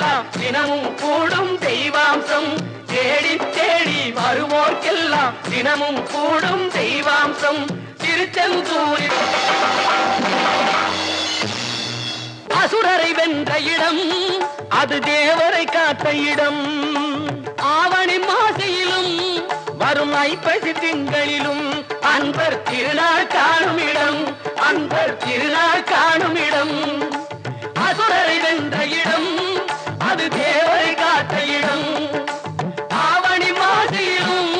வருவோர்க்கெல்லாம் தினமும் கூடும் தெய்வாம்சம் தேடி தேடி வருவோர்க்கெல்லாம் தினமும் கூடும் தெய்வாம்சம் திருச்செந்தூரில் அசுரரை வென்ற இடம் அது தேவரை காத்த இடம் ஆவணி மாசையிலும் வரும் ஐப்பசி திங்களிலும் அன்பர் திருநாள் காணும் இடம் அன்பர் திருநாள் காணும் இடம் அசுரரை வென்ற இடம் அது தேவரை காத்த இடம் ஆவணி மாசையிலும்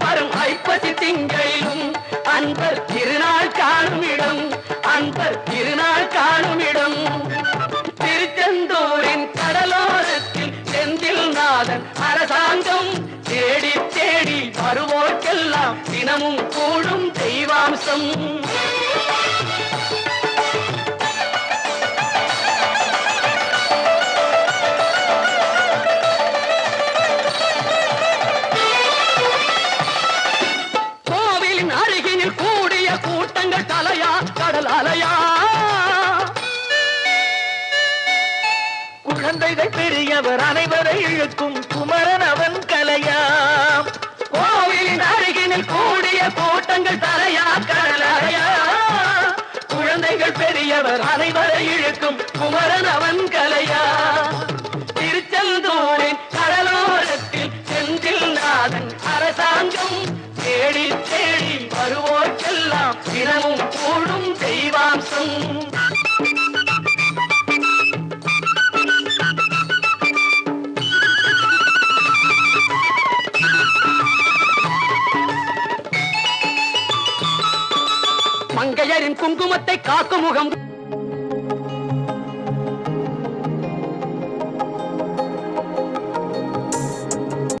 வரும் ஐப்பசி திங்களிலும் அன்பர் திருநாள் காணும் இடம் அன்பர் திருநாள் காணும் இடம் திருச்செந்தூரின் கடலோரத்தில் செந்தில் நாதன் அரசாங்கம் தேடி தேடி வருவோர்க்கெல்லாம் தினமும் கூடும் தெய்வாம்சம் கோவிலின் அருகினில் கூடிய கூட்டங்கள் தலையா கடல் அலையா குழந்தைகள் பெரியவர் அனைவரை இழுக்கும் குமரன் அவன் கலையா கோவிலின் அருகினில் கூடிய கூட்டங்கள் தலையா கடலையா குழந்தைகள் பெரியவர் அனைவரை இழுக்கும் குமரன் அவன் கலையா திருச்செந்தூரின் கடலோரத்தில் செந்தில் நாதன் அரசாங்கம் தேடி தேடி வருவோர்க்கெல்லாம் தினமும் கூடும் தெய்வாம்சம் மங்கையரின் குங்குமத்தை காக்கும் முகம்